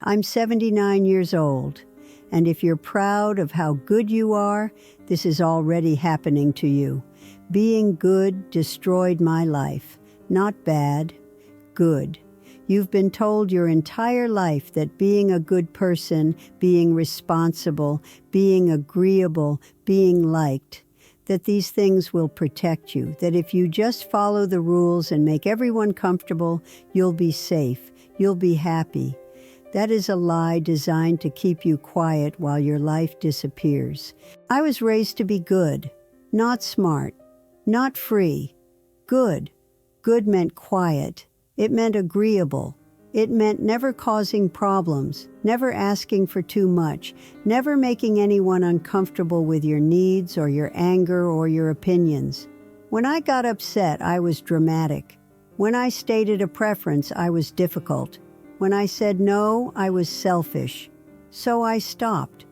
I'm 79 years old, and if you're proud of how good you are, this is already happening to you. Being good destroyed my life. Not bad, good. You've been told your entire life that being a good person, being responsible, being agreeable, being liked, that these things will protect you, that if you just follow the rules and make everyone comfortable, you'll be safe, you'll be happy. That is a lie designed to keep you quiet while your life disappears. I was raised to be good, not smart, not free. Good. Good meant quiet. It meant agreeable. It meant never causing problems, never asking for too much, never making anyone uncomfortable with your needs or your anger or your opinions. When I got upset, I was dramatic. When I stated a preference, I was difficult. When I said no, I was selfish. So I stopped.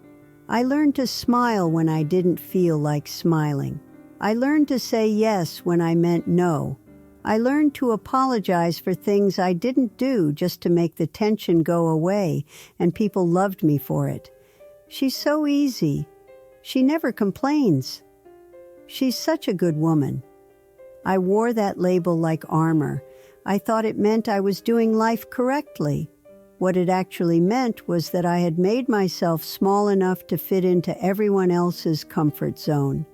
I learned to smile when I didn't feel like smiling. I learned to say yes when I meant no. I learned to apologize for things I didn't do just to make the tension go away, and people loved me for it. She's so easy. She never complains. She's such a good woman. I wore that label like armor. I thought it meant I was doing life correctly. What it actually meant was that I had made myself small enough to fit into everyone else's comfort zone.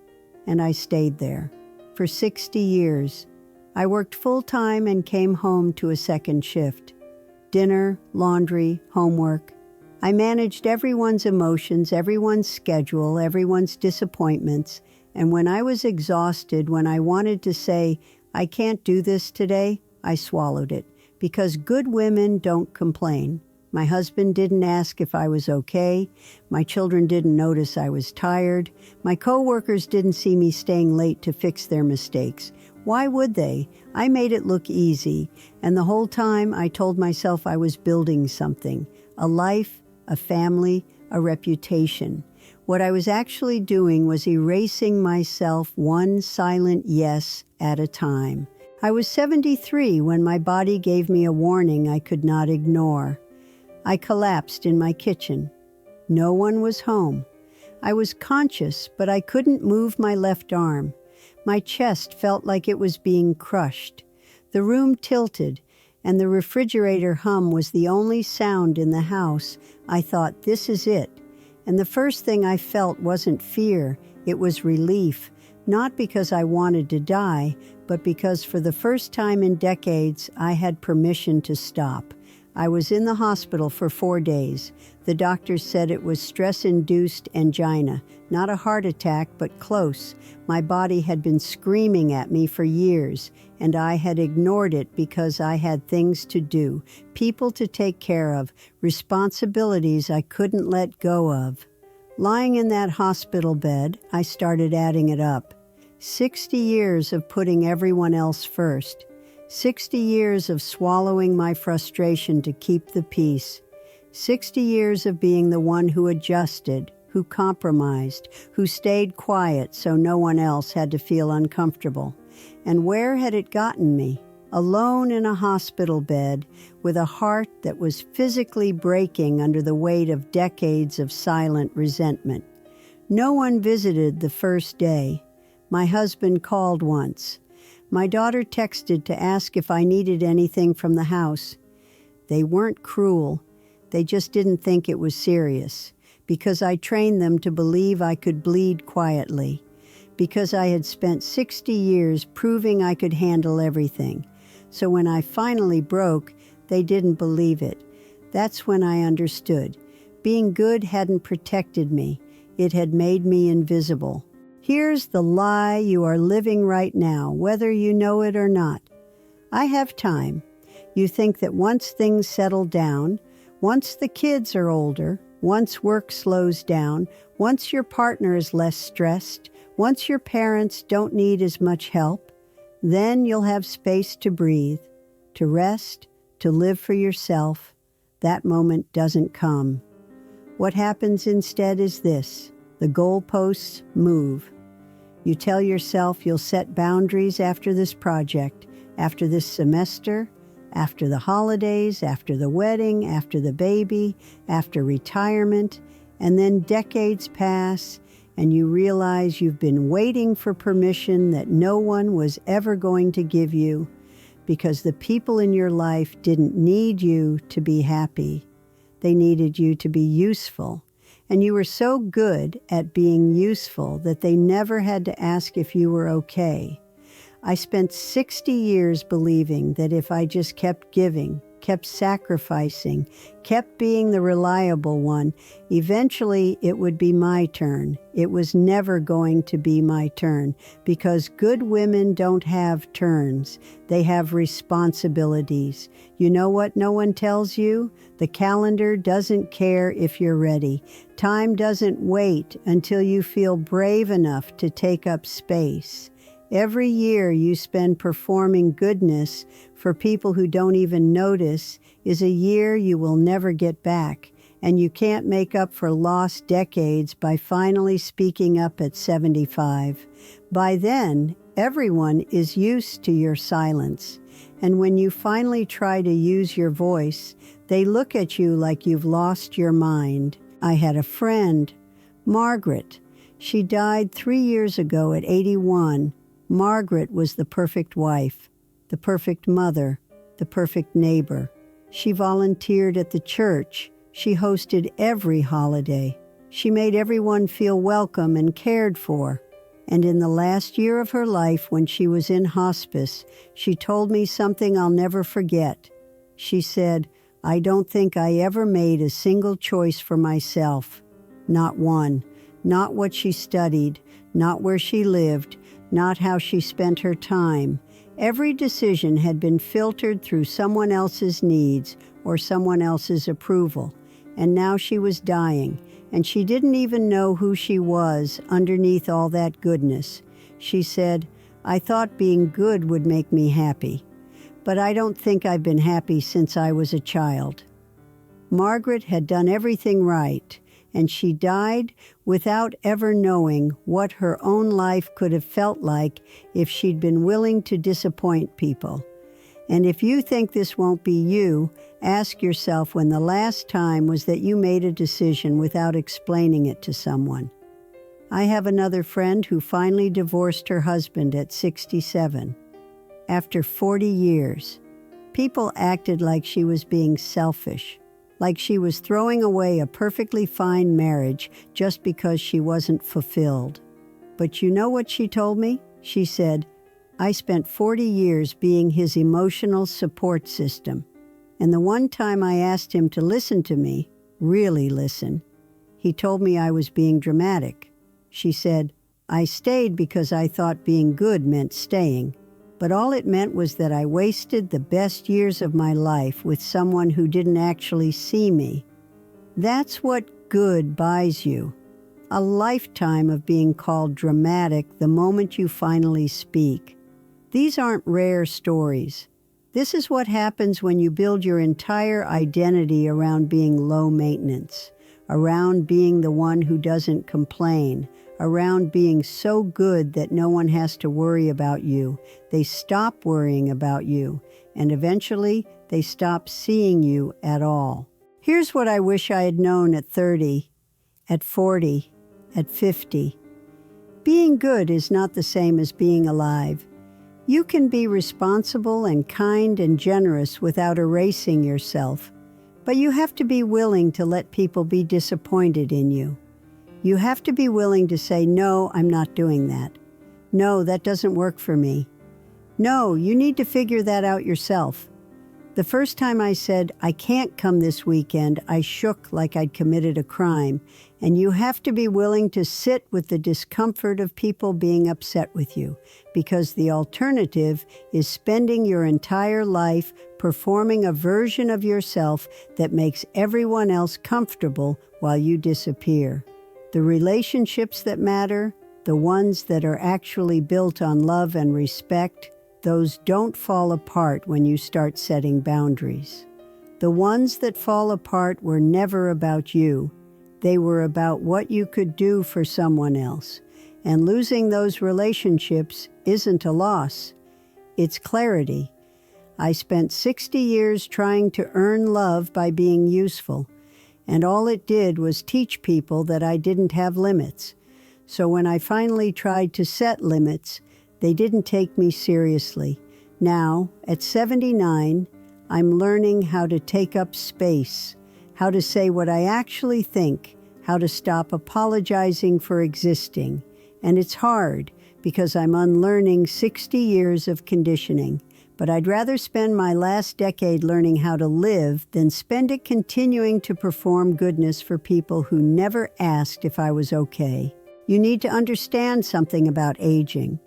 And I stayed there. For 60 years. I worked full-time and came home to a second shift. Dinner, laundry, homework. I managed everyone's emotions, everyone's schedule, everyone's disappointments. And when I was exhausted, when I wanted to say, I can't do this today, I swallowed it, because good women don't complain. My husband didn't ask if I was okay. My children didn't notice I was tired. My coworkers didn't see me staying late to fix their mistakes. Why would they? I made it look easy, and the whole time I told myself I was building something, a life, a family, a reputation. What I was actually doing was erasing myself one silent yes at a time. I was 73 when my body gave me a warning I could not ignore. I collapsed in my kitchen. No one was home. I was conscious, but I couldn't move my left arm. My chest felt like it was being crushed. The room tilted, and the refrigerator hum was the only sound in the house. I thought, this is it. And the first thing I felt wasn't fear, it was relief. Not because I wanted to die, but because for the first time in decades, I had permission to stop. I was in the hospital for 4 days. The doctors said it was stress-induced angina, not a heart attack, but close. My body had been screaming at me for years, and I had ignored it because I had things to do, people to take care of, responsibilities I couldn't let go of. Lying in that hospital bed, I started adding it up. 60 years of putting everyone else first. 60 years of swallowing my frustration to keep the peace. 60 years of being the one who adjusted, who compromised, who stayed quiet so no one else had to feel uncomfortable. And where had it gotten me? Alone in a hospital bed, with a heart that was physically breaking under the weight of decades of silent resentment. No one visited the first day. My husband called once. My daughter texted to ask if I needed anything from the house. They weren't cruel. They just didn't think it was serious, because I trained them to believe I could bleed quietly, because I had spent 60 years proving I could handle everything. So when I finally broke, they didn't believe it. That's when I understood. Being good hadn't protected me. It had made me invisible. Here's the lie you are living right now, whether you know it or not. I have time. You think that once things settle down, once the kids are older, once work slows down, once your partner is less stressed, once your parents don't need as much help, then you'll have space to breathe, to rest, to live for yourself. That moment doesn't come. What happens instead is this: the goalposts move. You tell yourself you'll set boundaries after this project, after this semester, After the holidays, after the wedding, after the baby, after retirement, and then decades pass, and you realize you've been waiting for permission that no one was ever going to give you because the people in your life didn't need you to be happy. They needed you to be useful. And you were so good at being useful that they never had to ask if you were okay. I spent 60 years believing that if I just kept giving, kept sacrificing, kept being the reliable one, eventually it would be my turn. It was never going to be my turn because good women don't have turns. They have responsibilities. You know what no one tells you? The calendar doesn't care if you're ready. Time doesn't wait until you feel brave enough to take up space. Every year you spend performing goodness for people who don't even notice is a year you will never get back, and you can't make up for lost decades by finally speaking up at 75. By then, everyone is used to your silence, and when you finally try to use your voice, they look at you like you've lost your mind. I had a friend, Margaret. She died 3 years ago at 81. Margaret was the perfect wife, the perfect mother, the perfect neighbor. She volunteered at the church. She hosted every holiday. She made everyone feel welcome and cared for. And in the last year of her life, when she was in hospice, she told me something I'll never forget. She said, "I don't think I ever made a single choice for myself. Not one. Not what she studied, not where she lived, not how she spent her time. Every decision had been filtered through someone else's needs or someone else's approval. And now she was dying, and she didn't even know who she was underneath all that goodness. She said, "I thought being good would make me happy, but I don't think I've been happy since I was a child." Margaret had done everything right, and she died without ever knowing what her own life could have felt like if she'd been willing to disappoint people. And if you think this won't be you, ask yourself when the last time was that you made a decision without explaining it to someone. I have another friend who finally divorced her husband at 67. After 40 years, people acted like she was being selfish, like she was throwing away a perfectly fine marriage just because she wasn't fulfilled. But you know what she told me? She said, "I spent 40 years being his emotional support system. And the one time I asked him to listen to me, really listen, he told me I was being dramatic." She said, "I stayed because I thought being good meant staying. But all it meant was that I wasted the best years of my life with someone who didn't actually see me." That's what good buys you. A lifetime of being called dramatic the moment you finally speak. These aren't rare stories. This is what happens when you build your entire identity around being low maintenance, around being the one who doesn't complain, around being so good that no one has to worry about you. They stop worrying about you, and eventually they stop seeing you at all. Here's what I wish I had known at 30, at 40, at 50. Being good is not the same as being alive. You can be responsible and kind and generous without erasing yourself, but you have to be willing to let people be disappointed in you. You have to be willing to say, "No, I'm not doing that. No, that doesn't work for me. No, you need to figure that out yourself." The first time I said, "I can't come this weekend," I shook like I'd committed a crime. And you have to be willing to sit with the discomfort of people being upset with you, because the alternative is spending your entire life performing a version of yourself that makes everyone else comfortable while you disappear. The relationships that matter, the ones that are actually built on love and respect, those don't fall apart when you start setting boundaries. The ones that fall apart were never about you. They were about what you could do for someone else. And losing those relationships isn't a loss. It's clarity. I spent 60 years trying to earn love by being useful, and all it did was teach people that I didn't have limits. So when I finally tried to set limits, they didn't take me seriously. Now, at 79, I'm learning how to take up space, how to say what I actually think, how to stop apologizing for existing. And it's hard because I'm unlearning 60 years of conditioning. But I'd rather spend my last decade learning how to live than spend it continuing to perform goodness for people who never asked if I was okay. You need to understand something about aging.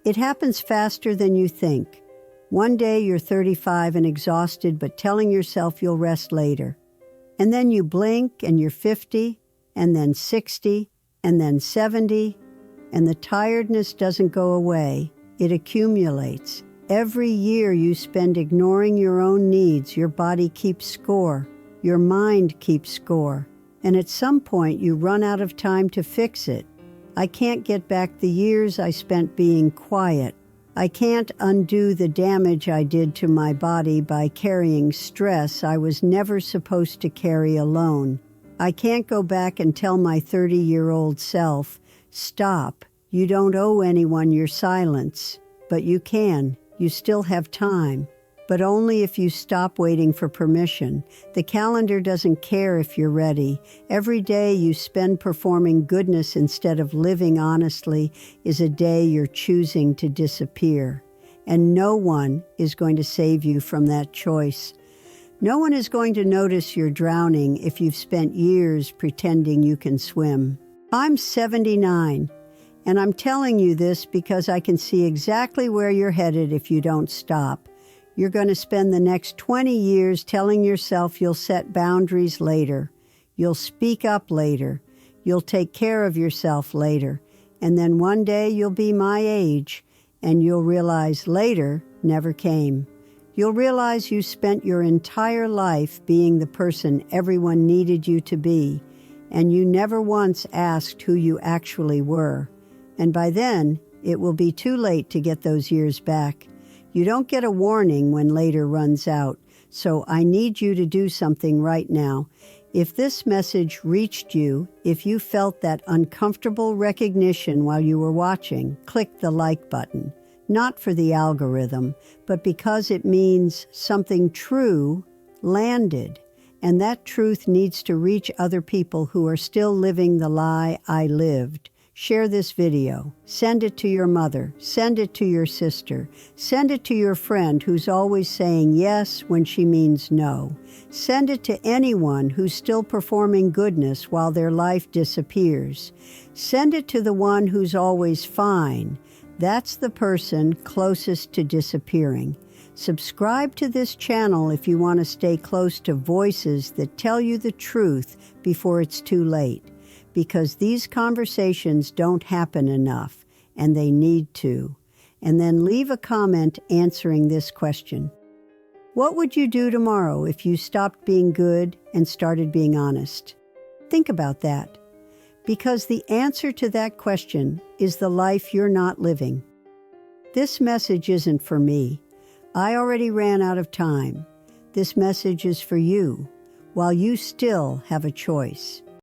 It happens faster than you think. One day you're 35 and exhausted, but telling yourself you'll rest later. And then you blink and you're 50, and then 60, and then 70, and the tiredness doesn't go away. It accumulates. Every year you spend ignoring your own needs, your body keeps score, your mind keeps score, and at some point you run out of time to fix it. I can't get back the years I spent being quiet. I can't undo the damage I did to my body by carrying stress I was never supposed to carry alone. I can't go back and tell my 30-year-old self, "Stop, you don't owe anyone your silence." But you can. You still have time, but only if you stop waiting for permission. The calendar doesn't care if you're ready. Every day you spend performing goodness instead of living honestly is a day you're choosing to disappear. And no one is going to save you from that choice. No one is going to notice you're drowning if you've spent years pretending you can swim. I'm 79. And I'm telling you this because I can see exactly where you're headed if you don't stop. You're going to spend the next 20 years telling yourself you'll set boundaries later. You'll speak up later. You'll take care of yourself later. And then one day you'll be my age, and you'll realize later never came. You'll realize you spent your entire life being the person everyone needed you to be, and you never once asked who you actually were. And by then, it will be too late to get those years back. You don't get a warning when later runs out, so I need you to do something right now. If this message reached you, if you felt that uncomfortable recognition while you were watching, click the like button. Not for the algorithm, but because it means something true landed. And that truth needs to reach other people who are still living the lie I lived. Share this video. Send it to your mother. Send it to your sister. Send it to your friend who's always saying yes when she means no. Send it to anyone who's still performing goodness while their life disappears. Send it to the one who's always fine. That's the person closest to disappearing. Subscribe to this channel if you want to stay close to voices that tell you the truth before it's too late. Because these conversations don't happen enough, and they need to. And then leave a comment answering this question. What would you do tomorrow if you stopped being good and started being honest? Think about that. Because the answer to that question is the life you're not living. This message isn't for me. I already ran out of time. This message is for you, while you still have a choice.